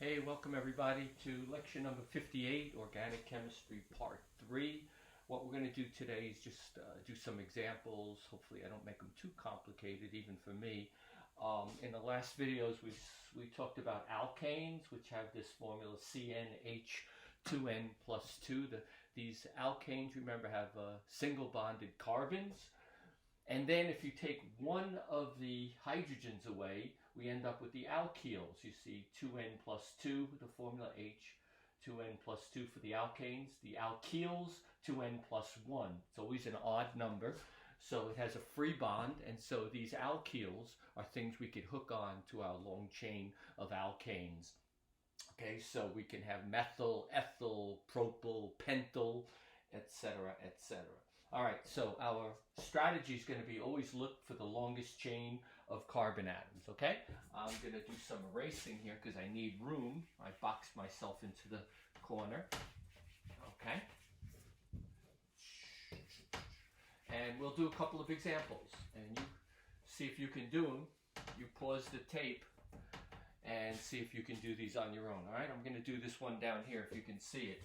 Hey, welcome everybody to lecture number 58, Organic Chemistry Part 3. What we're going to do today is just do some examples. Hopefully I don't make them too complicated, even for me. In the last videos we talked about alkanes, which have this formula CnH2n plus 2. These alkanes, remember, have single bonded carbons. And then if you take one of the hydrogens away, we end up with the alkyls. You see 2n plus 2, the formula H, 2n plus 2 for the alkanes. The alkyls, 2n plus 1. It's always an odd number, so it has a free bond, and so these alkyls are things we could hook on to our long chain of alkanes. Okay, so we can have methyl, ethyl, propyl, pentyl, etc., etc. All right, so our strategy is going to be always look for the longest chain of carbon atoms, okay? I'm going to do some erasing here because I need room. I boxed myself into the corner, okay? And we'll do a couple of examples, and you see if you can do them. You pause the tape and see if you can do these on your own, all right? I'm going to do this one down here if you can see it.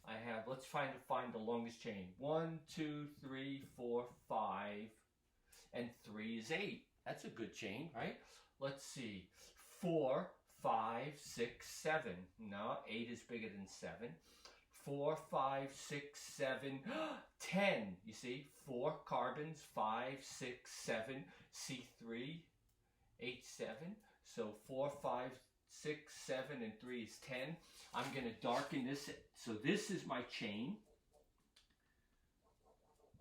I have, let's find the longest chain. 1, 2, 3, 4, 5, and 3 is 8. That's a good chain, right? Let's see. 4, 5, 6, 7. No, 8 is bigger than 7. 4, 5, 6, 7, 10. You see, 4 carbons, 5, 6, 7, C3, H7. So 4, 5, 6, 7, and 3 is 10. I'm going to darken this. So this is my chain.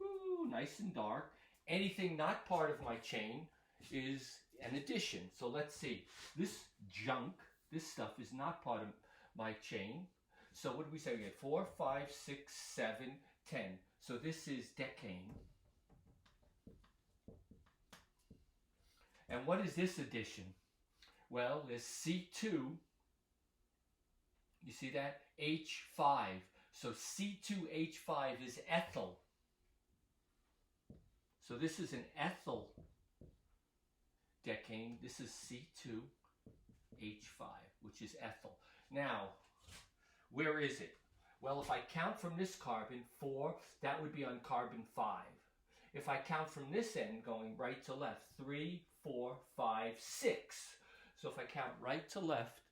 Ooh, nice and dark. Anything not part of my chain is an addition. So let's see. This junk, this stuff is not part of my chain. So what do we say? We get 4, 5, 6, 7, 10. So this is decane. And what is this addition? Well, there's C2, you see that? H5. So C2H5 is ethyl. So this is an ethyl decane. This is C2H5, which is ethyl. Now, where is it? Well, if I count from this carbon, 4, that would be on carbon 5. If I count from this end, going right to left, 3, 4, 5, 6. So if I count right to left,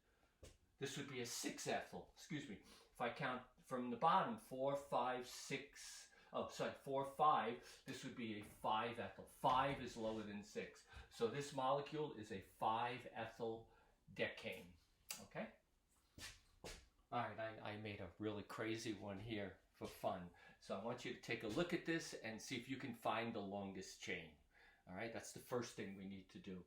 this would be a 6 ethyl. Excuse me. If I count from the bottom, 4, 5, 6, 4, 5, this would be a 5 ethyl. 5 is lower than 6. So this molecule is a 5 ethyl decane. Okay? All right, I made a really crazy one here for fun. So I want you to take a look at this and see if you can find the longest chain. All right, that's the first thing we need to do.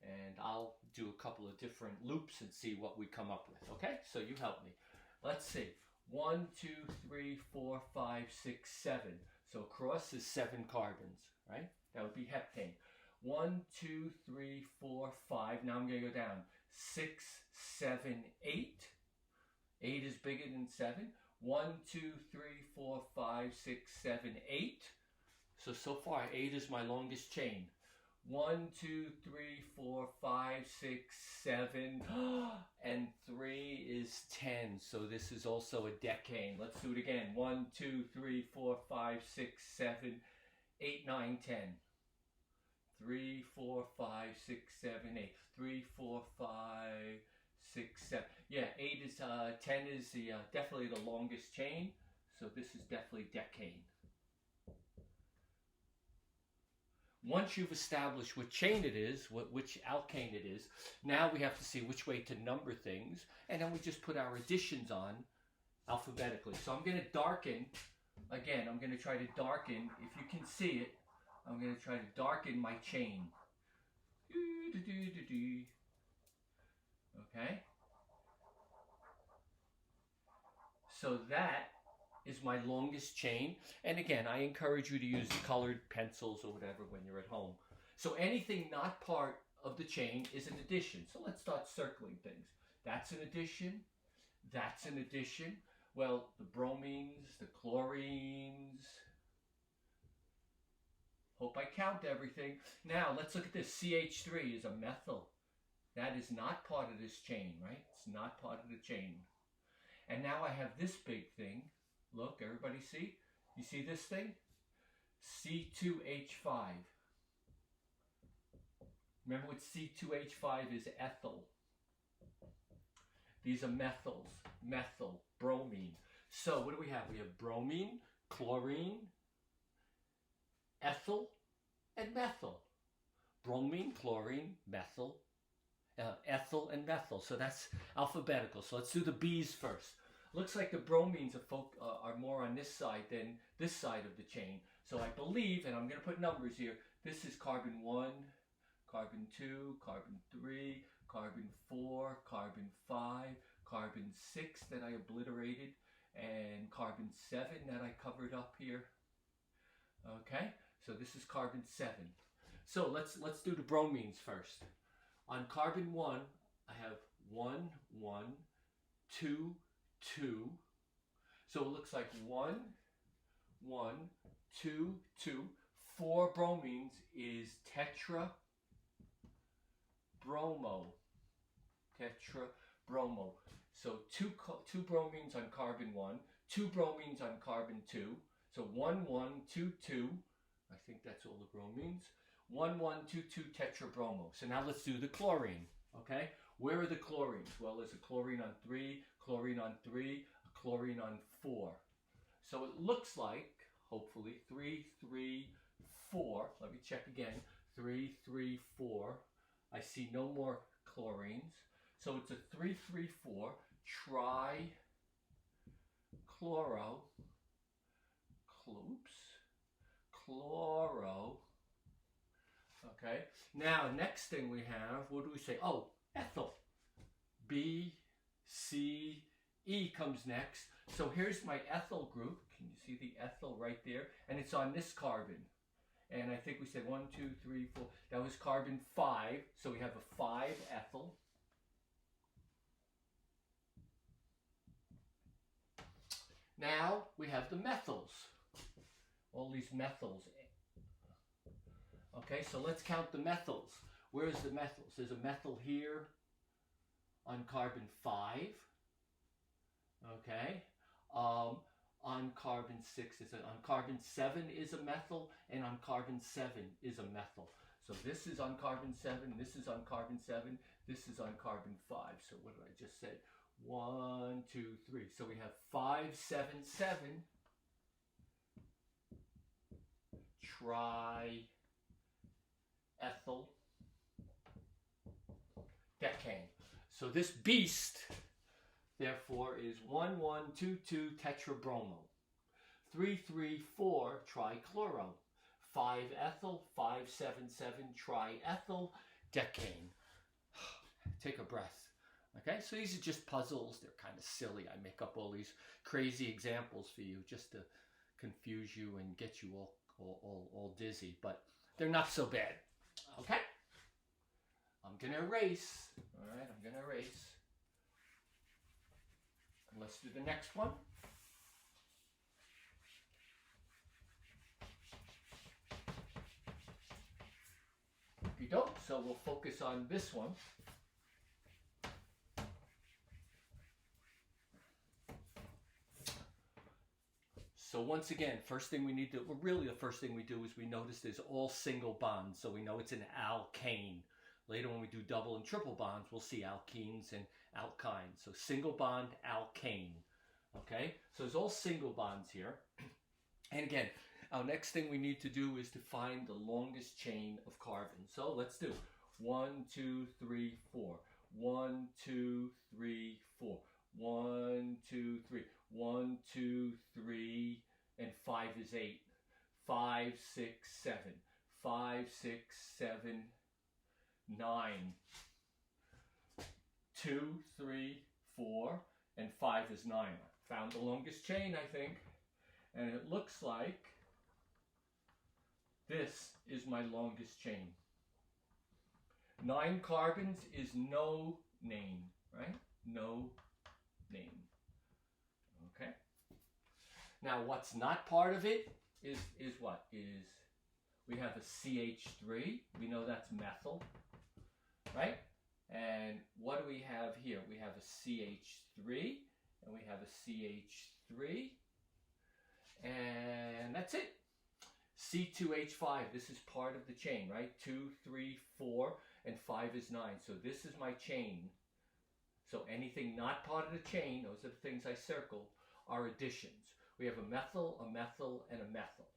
And I'll do a couple of different loops and see what we come up with, okay? So you help me. Let's see. 1, 2, 3, 4, 5, 6, 7. So across is 7 carbons, right? That would be heptane. 1, 2, 3, 4, 5. Now I'm going to go down. 6, 7, 8. 8 is bigger than 7. 1, 2, 3, 4, 5, 6, 7, 8. So far 8 is my longest chain. 1, 2, 3, 4, 5, 6, 7, and 3 is 10. So this is also a decane. Let's do it again. 1, 2, 3, 4, 5, 6, 7, 8, 9, 10. 3, 4, 5, 6, 7, 8. 3, 4, 5, 6, 7. Yeah, 8 is 10 is the definitely the longest chain. So this is definitely decane. Once you've established what chain it is, which alkane it is, now we have to see which way to number things, and then we just put our additions on alphabetically. So I'm going to darken, again, I'm going to try to darken, if you can see it, I'm going to try to darken my chain. Okay? So that is my longest chain. And again, I encourage you to use colored pencils or whatever when you're at home. So anything not part of the chain is an addition. So let's start circling things. That's an addition. That's an addition. Well, the bromines, the chlorines. Hope I count everything. Now, let's look at this. CH3 is a methyl That is not part of this chain, right? It's not part of the chain. And now I have this big thing. Look, everybody see? You see this thing? C2H5. Remember what C2H5 is? Ethyl. These are methyls. Methyl, bromine. So what do we have? We have bromine, chlorine, ethyl, and methyl. Bromine, chlorine, methyl, ethyl, and methyl. So that's alphabetical. So let's do the B's first. Looks like the bromines are more on this side than this side of the chain. So I believe, and I'm going to put numbers here, this is carbon 1, carbon 2, carbon 3, carbon 4, carbon 5, carbon 6 that I obliterated, and carbon 7 that I covered up here. Okay, so this is carbon 7. So let's do the bromines first. On carbon 1, I have 1, 1, 2, 2. So it looks like 1, 1, 2, 2. 4 bromines is tetrabromo. Tetrabromo. So two bromines on carbon 1, 2 bromines on carbon 2. So 1, 1, 2, 2. I think that's all the bromines. 1, 1, 2, 2 tetrabromo. So now let's do the chlorine. Okay? Where are the chlorines? Well, there's a chlorine on 3, chlorine on 3, a chlorine on 4. So it looks like, hopefully, 3, 3, 4. Let me check again. 3, 3, 4. I see no more chlorines. So it's a 3, 3, 4 trichloro. Chloro. Okay. Now, next thing we have, what do we say? Oh, ethyl. B, C, E comes next. So here's my ethyl group. Can you see the ethyl right there? And it's on this carbon. And I think we said 1, 2, 3, 4. That was carbon 5. So we have a 5 ethyl. Now we have the methyls. All these methyls. Okay, so let's count the methyls. Where's the methyls? There's a methyl here on carbon 5. Okay. On carbon 6 is on carbon 7 is a methyl, and on carbon 7 is a methyl. So this is on carbon 7, this is on carbon 7, this is on carbon 5. So what did I just say? 1, 2, 3. So we have 5, 7, 7. Triethyl decane. So this beast, therefore, is 1, 1, 2, 2 tetrabromo. 3, 3, 4 trichloro. 5 ethyl, 5, 7, 7 triethyl decane. Take a breath. Okay, so these are just puzzles. They're kind of silly. I make up all these crazy examples for you just to confuse you and get you all dizzy, but they're not so bad. Okay? I'm going to erase. All right, I'm going to erase. And let's do the next one. Okey-doke. So we'll focus on this one. So once again, first thing we need to, well, really the first thing we do is we notice there's all single bonds. So we know it's an alkane. Later when we do double and triple bonds, we'll see alkenes and alkynes. So single bond, alkane. Okay, so there's all single bonds here. And again, our next thing we need to do is to find the longest chain of carbon. So let's do 1, 2, 3, 4. 1, 2, 3, 4. 1, 2, 3. 1, 2, 3, and 5 is 8. 5, 6, 7. 5, 6, 7, 9. 2, 3, 4, and 5 is 9. Found the longest chain, I think. And it looks like this is my longest chain. 9 carbons is no name, right? No name. Okay. Now, what's not part of it is what? Is we have a CH3. We know that's methyl, right? And what do we have here? We have a CH3 and we have a CH3. And that's it. C2H5, this is part of the chain, right? 2, 3, 4, and 5 is 9. So this is my chain. So anything not part of the chain, those are the things I circled, are additions. We have a methyl, and a methyl.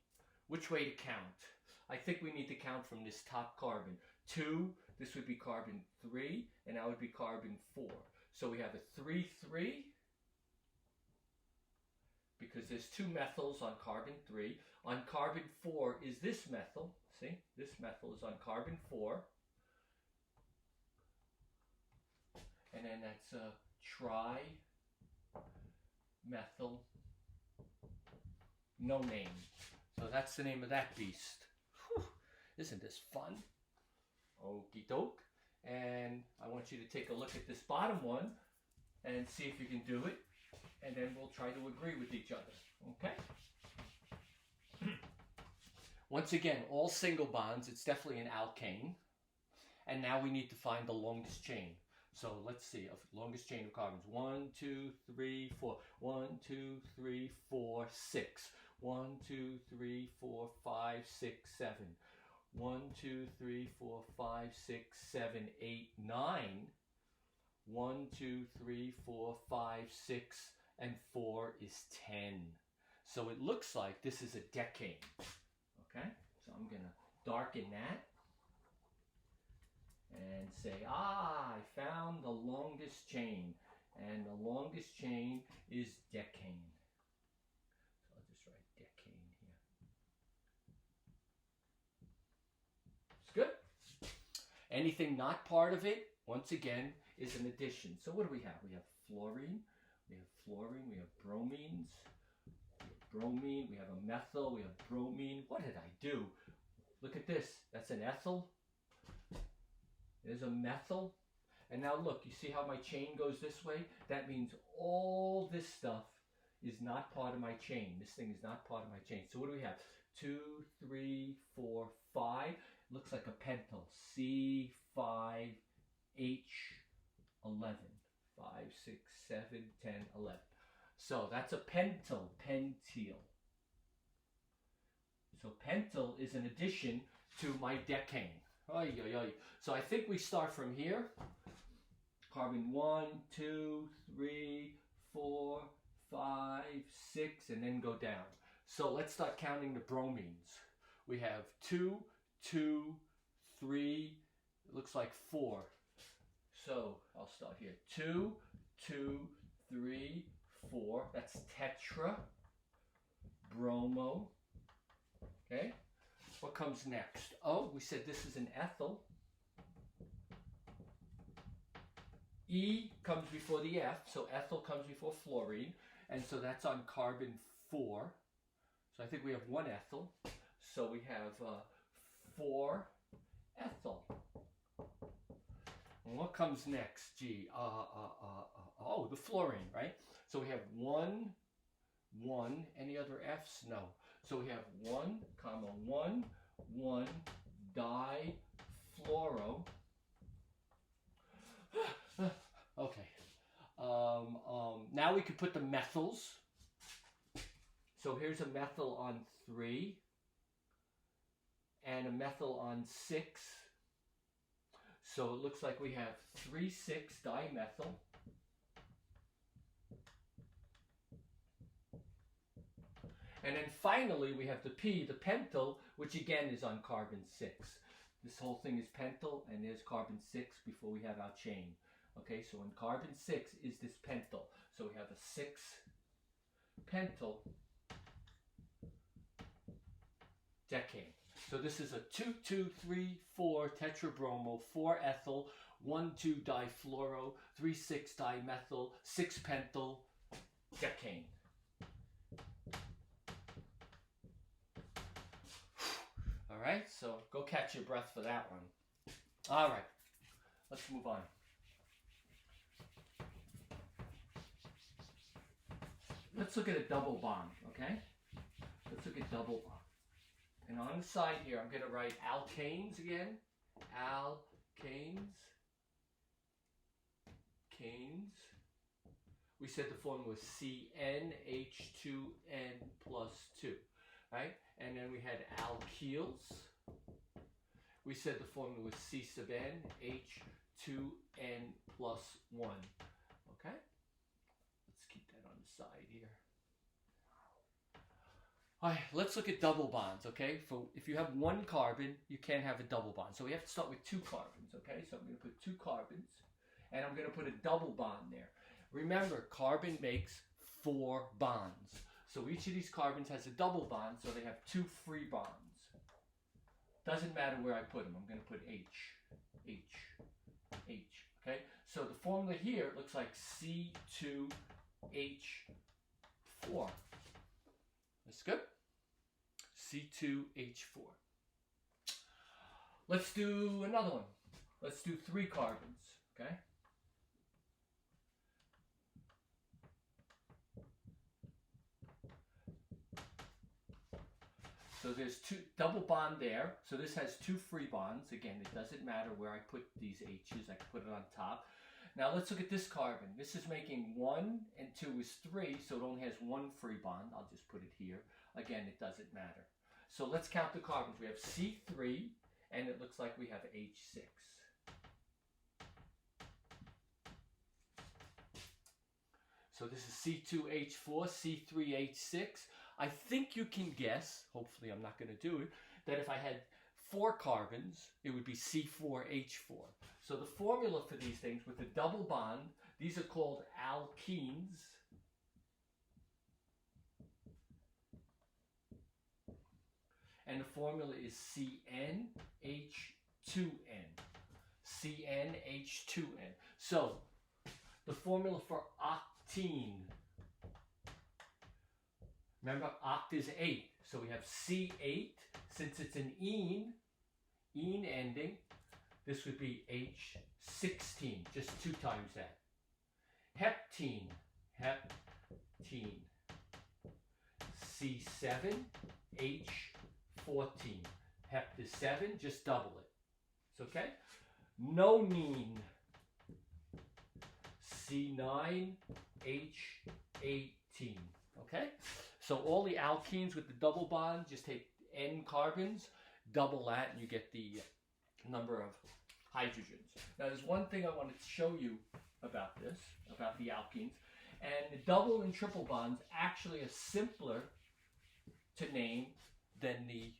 Which way to count? I think we need to count from this top carbon. 2, this would be carbon 3, and that would be carbon 4. So we have a 3, 3, because there's 2 methyls on carbon 3. On carbon 4 is this methyl. See, this methyl is on carbon 4. And then that's a tri-methyl, no name. So that's the name of that beast. Whew, isn't this fun? Okie doke. And I want you to take a look at this bottom one and see if you can do it. And then we'll try to agree with each other. Okay? Once again, all single bonds, it's definitely an alkane. And now we need to find the longest chain. So let's see, longest chain of carbons. 1, 2, 3, 4. 1, 2, 3, 4, 6. 1, 2, 3, 4, 5, 6, 7. 1, 2, 3, 4, 5, 6, 7, 8, 9. 1, 2, 3, 4, 5, 6, and 4 is 10. So it looks like this is a decane. Okay, so I'm going to darken that and say, I found the longest chain. And the longest chain is decane. So I'll just write decane here. It's good. Anything not part of it, once again, is an addition. So what do we have? We have fluorine, we have bromines, bromine, we have a methyl, we have bromine. What did I do? Look at this. That's an ethyl. There's a methyl. And now look, you see how my chain goes this way? That means all this stuff is not part of my chain. This thing is not part of my chain. So what do we have? 2, 3, 4, 5. Looks like a pentyl. C5H11. 5, 6, 7, 10, 11. So that's a pentyl, pentyl. So pentyl is an addition to my decane. Oy, oy, oy. So I think we start from here. Carbon 1, 2, 3, 4, 5, 6, and then go down. So let's start counting the bromines. We have 2, 2, 3, it looks like 4. So I'll start here. 2, 2, 3, 4. That's tetra, bromo. Okay. What comes next? Oh, we said this is an ethyl. E comes before the F, so ethyl comes before fluorine, and so that's on carbon 4. So I think we have 1 ethyl. So we have 4 ethyl. And what comes next? Gee, oh, the fluorine, right? So we have 1, 1. Any other F's? No. So we have 1, comma 1, 1 difluoro. Okay. Now we could put the methyls. So here's a methyl on 3 and a methyl on 6. So it looks like we have 3,6-dimethyl. And then finally we have the P, the pentyl, which again is on carbon 6. This whole thing is pentyl, and there's carbon 6 before we have our chain. Okay, so in carbon 6 is this pentyl. So we have a 6 pentyl decane. So this is a 2, 2, 3, 4 tetrabromo, 4 ethyl, 1, 2 difluoro, 3, 6 dimethyl, 6 pentyl decane. All right, so go catch your breath for that one. All right, let's move on. Let's look at a double bond, okay? Let's look at double bond. And on the side here, I'm going to write alkanes again. Alkanes. alkanes. We said the formula was CnH2n plus 2, right? And then we had alkyls. We said the formula was C sub n, H2n plus 1, okay? Let's keep that on the side here. All right, let's look at double bonds, okay? If you have one carbon, you can't have a double bond. So we have to start with 2 carbons, okay? So I'm going to put 2 carbons, and I'm going to put a double bond there. Remember, carbon makes 4 bonds. So each of these carbons has a double bond, so they have 2 free bonds. Doesn't matter where I put them. I'm going to put H, okay? So the formula here looks like C2H4. That's good. C2H4. Let's do another one. Let's do 3 carbons, okay? So there's 2 double bond there. So this has 2 free bonds. Again, it doesn't matter where I put these H's. I can put it on top. Now let's look at this carbon. This is making 1 and 2 is 3, so it only has 1 free bond. I'll just put it here. Again, it doesn't matter. So let's count the carbons. We have C3, and it looks like we have H6. So this is C2H4, C3H6. I think you can guess, hopefully I'm not going to do it, that if I had 4 carbons, it would be C4H4. So the formula for these things with the double bond, these are called alkenes. And the formula is CnH2n. CnH2n. So the formula for octene. Remember, oct is 8. So we have C8. Since it's an ene ending, this would be H16. Just 2 times that. Heptene. C7, H14. Hept is 7, just double it. It's okay? Nonene. C9, H18. Okay? So all the alkenes with the double bond, just take N carbons, double that, and you get the number of hydrogens. Now there's one thing I want to show you about this, about the alkenes. And the double and triple bonds actually are simpler to name than the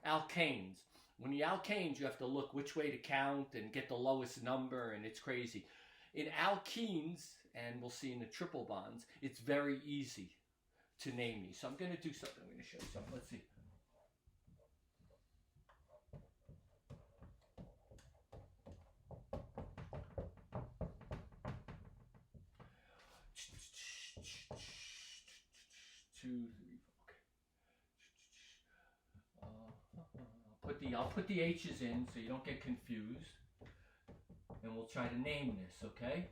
alkanes. When the alkanes, you have to look which way to count and get the lowest number, and it's crazy. In alkenes, and we'll see in the triple bonds, it's very easy to name these. So I'm going to do something. I'm going to show you something. Let's see. I'll put the H's in so you don't get confused, and we'll try to name this, okay?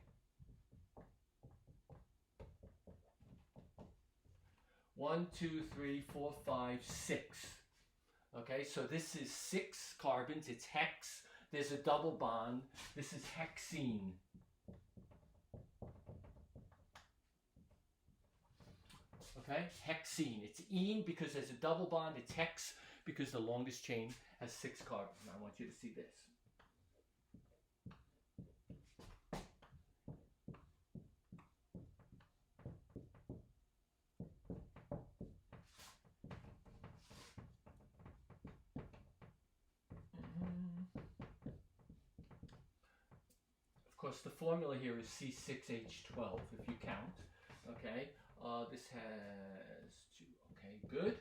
1, 2, 3, 4, 5, 6. Okay, so this is 6 carbons. It's hex. There's a double bond. This is hexene. Okay, hexene. It's ene because there's a double bond. It's hex because the longest chain has 6 carbons. Now I want you to see this. Of course, the formula here is C6H12 if you count. Okay, this has 2. Okay, good.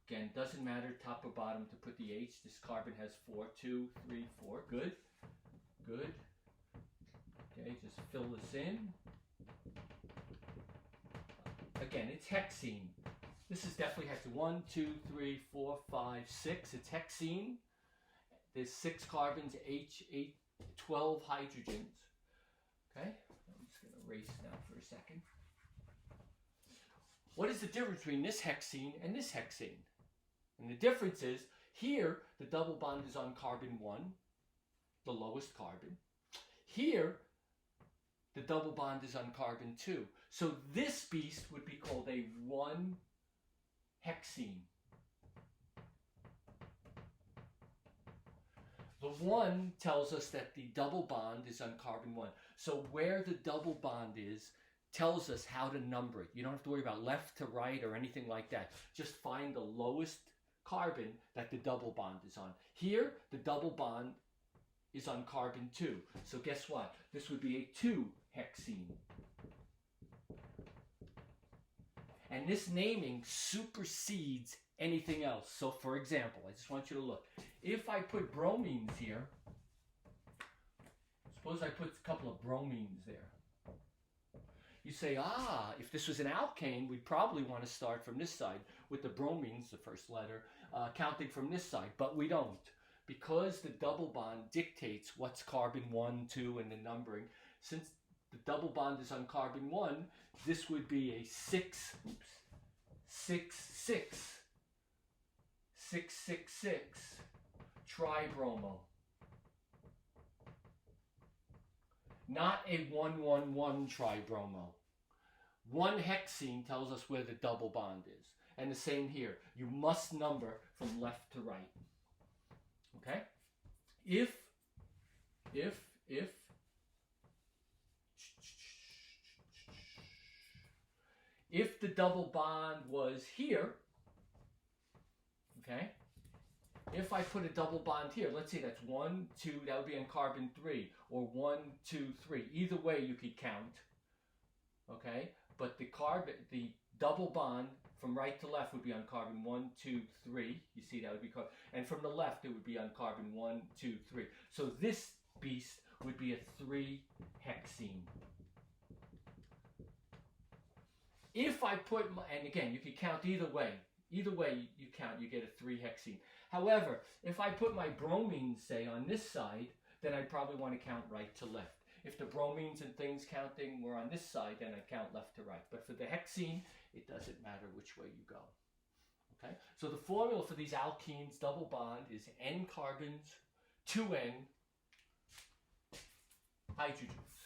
Again, doesn't matter top or bottom to put the H. This carbon has 4, 2, 3, 4. Good. Good. Okay, just fill this in. Again, it's hexene. This is definitely hexene. 1, 2, 3, 4, 5, 6. It's hexene. There's 6 carbons, H, 8, 12 hydrogens. Okay, I'm just going to erase now for a second. What is the difference between this hexene and this hexene? And the difference is, here, the double bond is on carbon 1, the lowest carbon. Here, the double bond is on carbon 2. So this beast would be called a 1-hexene. The 1 tells us that the double bond is on carbon 1. So where the double bond is tells us how to number it. You don't have to worry about left to right or anything like that. Just find the lowest carbon that the double bond is on. Here, the double bond is on carbon 2. So guess what? This would be a 2-hexene. And this naming supersedes anything else. So for example, I just want you to look. If I put bromines here, suppose I put a couple of bromines there. You say, if this was an alkane, we'd probably want to start from this side with the bromines, the first letter, counting from this side, but we don't. Because the double bond dictates what's carbon 1, 2, and the numbering, since the double bond is on carbon 1, this would be a 6, 6, 6, 6, tribromo. Not a 1, tribromo. 1-hexene tells us where the double bond is. And the same here. You must number from left to right. Okay? If the double bond was here, okay? If I put a double bond here, let's say that's 1, 2, that would be on carbon 3, or 1, 2, 3. Either way you could count, okay? But the double bond from right to left would be on carbon 1, 2, 3. You see, that would be carbon. And from the left, it would be on carbon 1, 2, 3. So this beast would be a 3-hexene. If I put, and again, you could count either way. Either way you count, you get a 3-hexene. However, if I put my bromines, say, on this side, then I'd probably want to count right to left. If the bromines and things counting were on this side, then I'd count left to right. But for the hexene, it doesn't matter which way you go. Okay? So the formula for these alkenes double bond is N carbons, 2N hydrogens.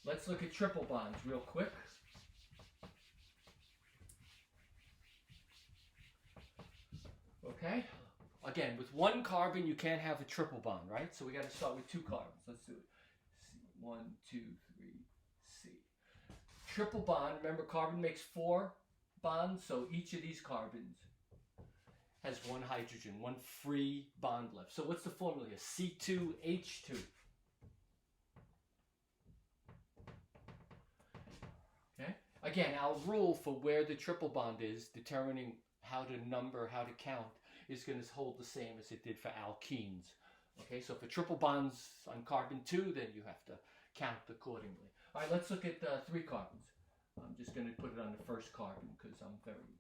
Let's look at triple bonds real quick. Okay? Again, with 1 carbon, you can't have a triple bond, right? So we got to start with 2 carbons. Let's do it. 1, 2, 3, C. Triple bond, remember carbon makes 4 bonds, so each of these carbons has 1 hydrogen, 1 free bond left. So what's the formula here? C2H2. Okay? Again, our rule for where the triple bond is, determining how to number, how to count, is going to hold the same as it did for alkenes. Okay, so for triple bonds on carbon 2, then you have to count accordingly. All right, let's look at 3 carbons. I'm just going to put it on the first carbon because I'm very...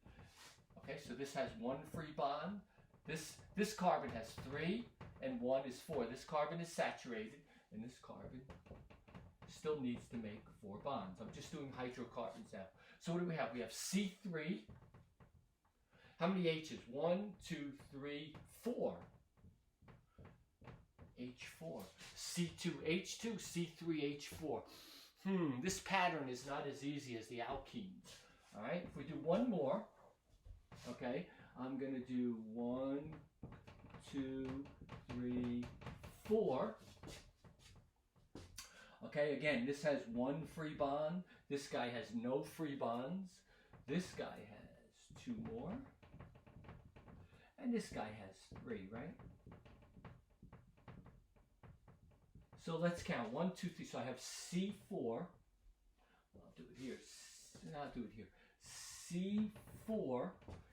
Okay, so this has 1 free bond. This carbon has 3 and 1 is 4. This carbon is saturated and this carbon still needs to make 4 bonds. I'm just doing hydrocarbons now. So what do we have? We have C3. How many H's? 1, 2, 3, 4. H4. C2H2, C3H4. This pattern is not as easy as the alkenes. All right, if we do one more, okay, I'm going to do 1, 2, 3, 4. Okay, again, this has 1 free bond. This guy has no free bonds. This guy has 2 more. And this guy has 3, right? So let's count. 1, 2, 3. So I have C4. I'll do it here. I'll do it here. C4.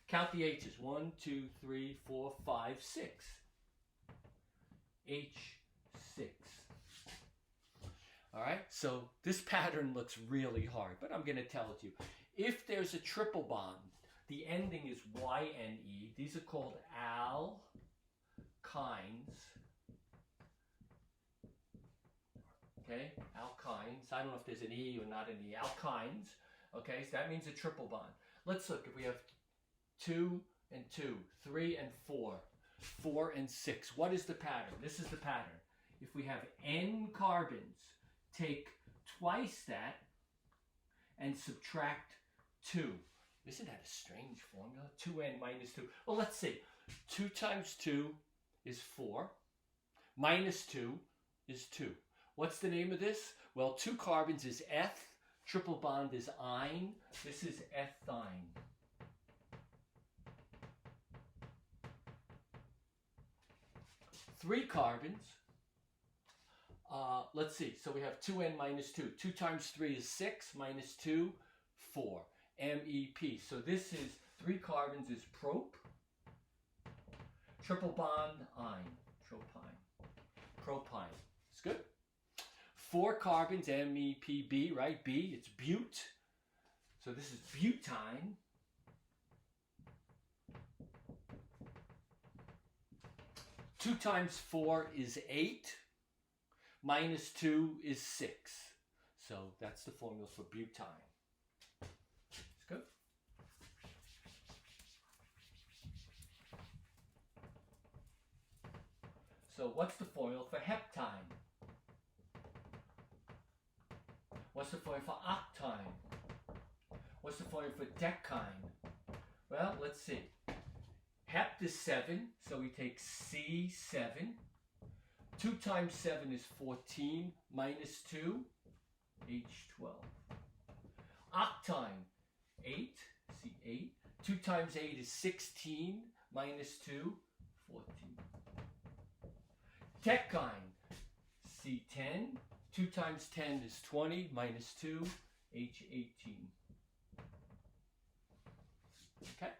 Count the H's. 1, 2, 3, 4, 5, 6. H6. All right. So this pattern looks really hard, but I'm going to tell it to you. If there's a triple bond, the ending is YNE. These are called alkynes. Okay, alkynes. I don't know if there's an E or not an E. Alkynes. Okay, so that means a triple bond. Let's look. If we have 2 and 2, 3 and 4, 4 and 6. What is the pattern? This is the pattern. if we have n carbons, take twice that and subtract 2. Isn't that a strange formula? 2n minus 2. Well, let's see. 2 times 2 is 4. Minus 2 is 2. What's the name of this? Well, 2 carbons is eth. Triple bond is ine. This is ethine. Three carbons. Let's see. So we have 2n minus 2. 2 times 3 is 6. Minus 2, 4. MEP. So this is 3 carbons is prop. Triple bond ine. Tropine. Propine. It's good. 4 carbons, MEPB, right? B, it's bute. So this is butine. Two times 4 is 8. Minus 2 is 6. So that's the formula for butine. It's good. So what's the formula for heptine? What's the formula for octine? What's the formula for decyne? Well, let's see. Hept is 7, so we take C7. 2 times 7 is 14, minus 2, H12. Octine, 8, C8. 2 times 8 is 16, minus 2, 14. Decyne, C10. 2 times 10 is 20, minus 2, H18. Okay?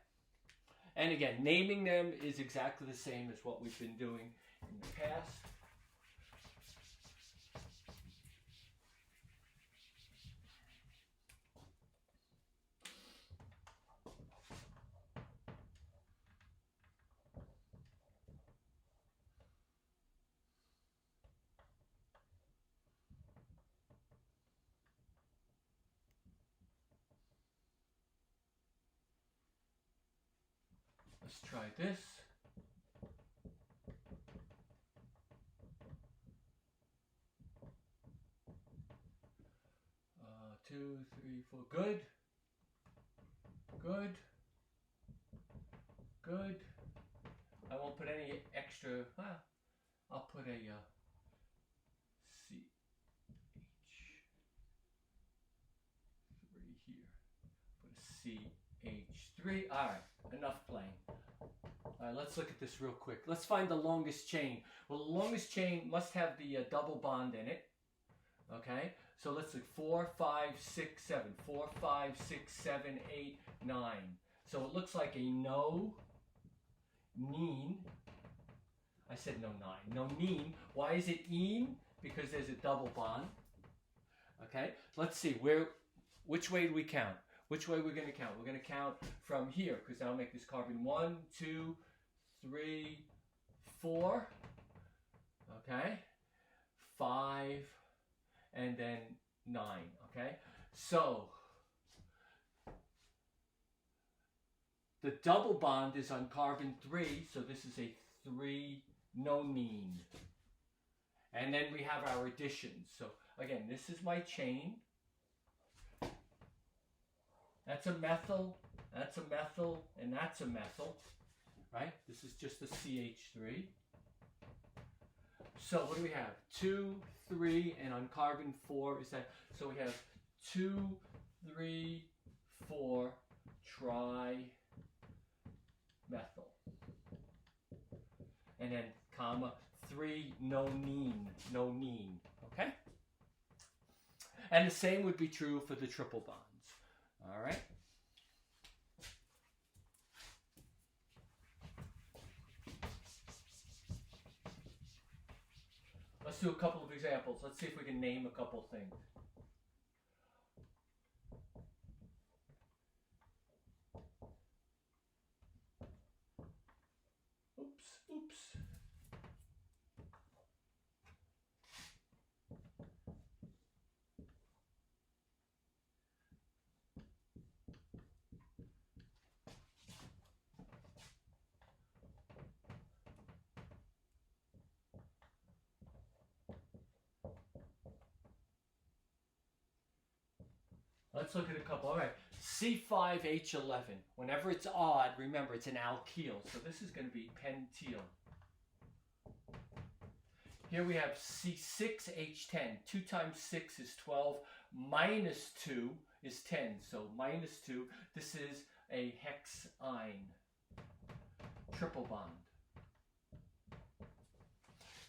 And again, naming them is exactly the same as what we've been doing in the past. Let's try this. Two, three, four. Good. Good. Good. I won't put any extra. I'll put a CH3 here. Put a CH3. All right. Enough playing. All right, let's look at this real quick. Let's find the longest chain. Well, the longest chain must have the double bond in it. Okay, so let's look. 4, 5, 6, 7. 4, 5, 6, 7, 8, 9. So it looks like a no nine. I said no nine. No nine. Why is it een? Because there's a double bond. Okay, let's see. Which way do we count? Which way we're going to count? We're going to count from here, because that'll make this carbon 1, 2, 3, 4, okay, 5, and then 9, okay? So, the double bond is on carbon 3, so this is a 3 nonene. And then we have our additions. So, again, this is my chain. That's a methyl, that's a methyl, and that's a methyl, right? This is just a CH3. So what do we have? 2, 3, and on carbon 4 is that, so we have 2, 3, 4 trimethyl. And then comma, 3 nonene, okay? And the same would be true for the triple bonds. All right. Let's do a couple of examples. Let's see if we can name a couple things. Oops. Let's look at a couple. All right, C5H11. Whenever it's odd, remember it's an alkyl. So this is going to be pentyl. Here we have C6H10. 2 times 6 is 12. Minus 2 is 10. So minus 2. This is a hexene. Triple bond.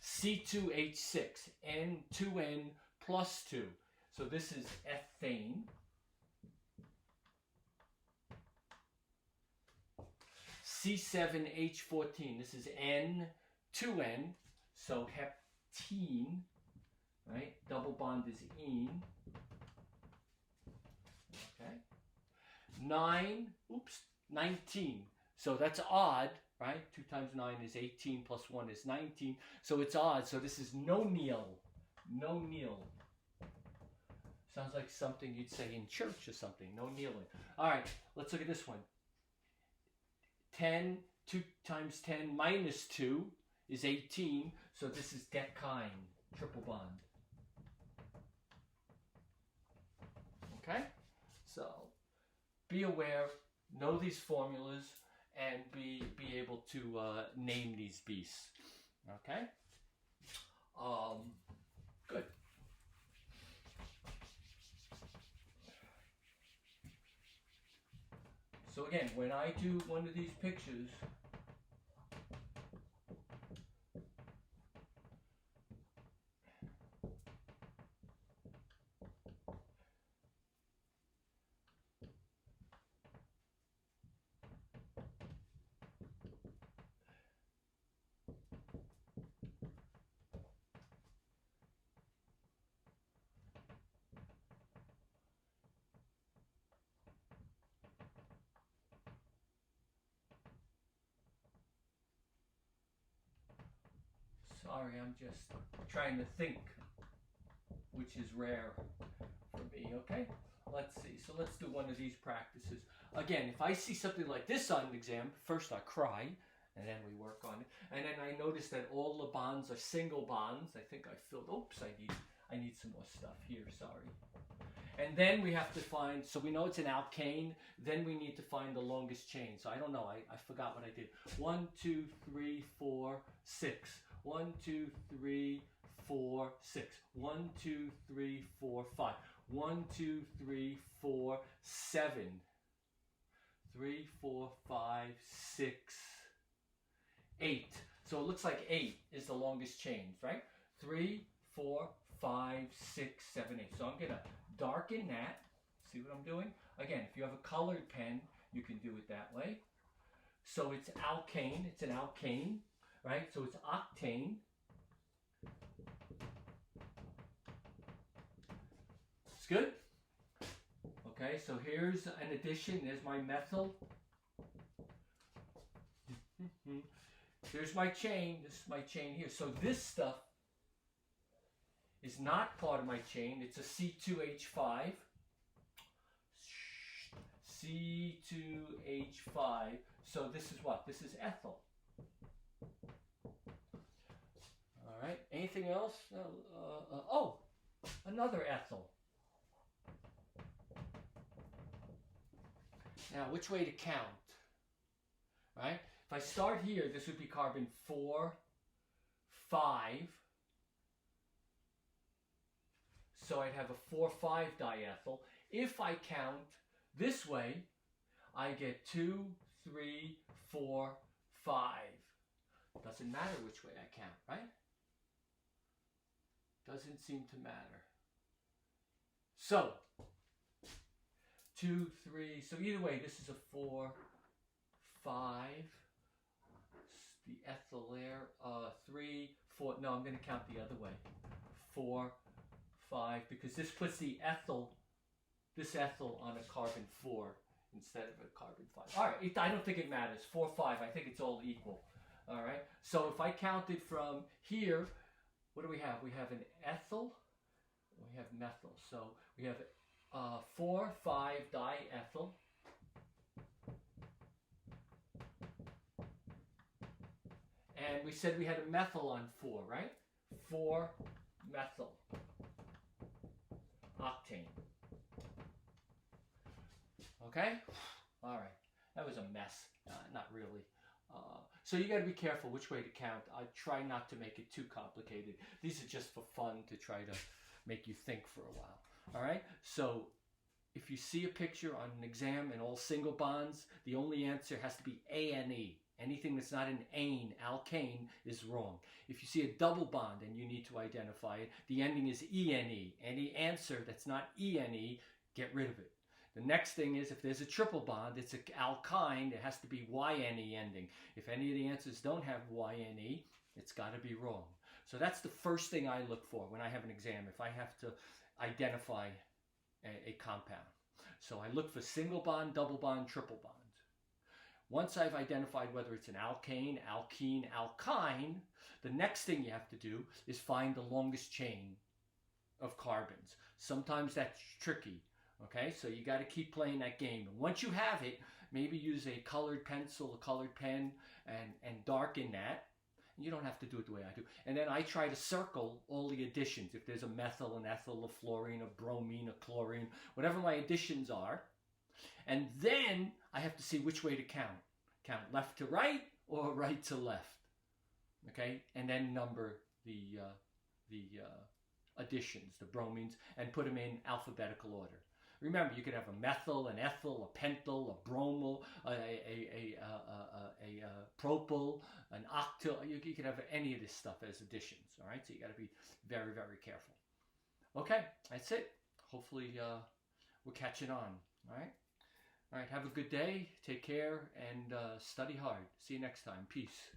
C2H6. N2N plus 2. So this is ethane. C7H14. This is N2N. So heptene, right? Double bond is ene. Okay. 19. So that's odd, right? 2 times 9 is 18 plus 1 is 19. So it's odd. So this is nonil. Nonil. Sounds like something you'd say in church or something. No kneeling. All right, let's look at this one. 10, 2 times 10 minus 2 is 18. So this is decyne, triple bond. Okay? So be aware, know these formulas, and be able to name these beasts. Okay? Good. So again, when I do one of these pictures, sorry, I'm just trying to think, which is rare for me, okay? Let's see, so let's do one of these practices. Again, if I see something like this on an exam, first I cry, and then we work on it. And then I notice that all the bonds are single bonds. I think I filled, oops, I need some more stuff here, sorry. And then we have to find, so we know it's an alkane, then we need to find the longest chain. So I don't know, I forgot what I did. 1, 2, 3, 4, 6. 1, 2, 3, 4, 6. 1, 2, 3, 4, 5. 1, 2, 3, 4, 7. 3, 4, 5, 6, 8. So it looks like 8 is the longest chains, right? 3, 4, 5, 6, 7, 8. So I'm going to darken that. See what I'm doing? Again, if you have a colored pen, you can do it that way. So it's alkane. It's an alkane, right? So it's octane. It's good? Okay, so here's an addition. There's my methyl. Here's my chain. This is my chain here. So this stuff is not part of my chain. It's a C2H5. C2H5. So this is what? This is ethyl. All right. Anything else? Oh, another ethyl. Now, which way to count? Right? If I start here, this would be carbon 4, 5. So I'd have a 4,5 diethyl. If I count this way, I get 2, 3, 4, 5. Doesn't matter which way I count, right? Doesn't seem to matter. So 2, 3. So either way, this is a 4, 5. The ethyl there. 3, 4. No, I'm going to count the other way. 4, 5, because this puts the ethyl, this ethyl on a carbon 4 instead of a carbon 5. All right, I don't think it matters. 4, 5. I think it's all equal. All right. So if I counted from here, what do we have? We have an ethyl. We have methyl. So we have 4, 5 diethyl. And we said we had a methyl on 4, right? 4 methyl octane. Okay? All right. That was a mess. Not really. So you got to be careful which way to count. I try not to make it too complicated. These are just for fun to try to make you think for a while. All right? So if you see a picture on an exam and all single bonds, the only answer has to be ANE. Anything that's not an ane, alkane, is wrong. If you see a double bond and you need to identify it, the ending is ENE. Any answer that's not ENE, get rid of it. The next thing is if there's a triple bond, it's an alkyne, it has to be YNE ending. If any of the answers don't have YNE, it's got to be wrong. So that's the first thing I look for when I have an exam, if I have to identify a compound. So I look for single bond, double bond, triple bond. Once I've identified whether it's an alkane, alkene, alkyne, the next thing you have to do is find the longest chain of carbons. Sometimes that's tricky, okay? So you got to keep playing that game. And once you have it, maybe use a colored pencil, a colored pen, and darken that. You don't have to do it the way I do. And then I try to circle all the additions. If there's a methyl, an ethyl, a fluorine, a bromine, a chlorine, whatever my additions are. And then I have to see which way to count. Count left to right or right to left. Okay? And then number the additions, the bromines, and put them in alphabetical order. Remember, you could have a methyl, an ethyl, a pentyl, a bromol, a propyl, an octyl. You could have any of this stuff as additions. All right? So you got to be very, very careful. Okay, that's it. Hopefully we're catching on. All right? All right, have a good day, take care, and study hard. See you next time. Peace.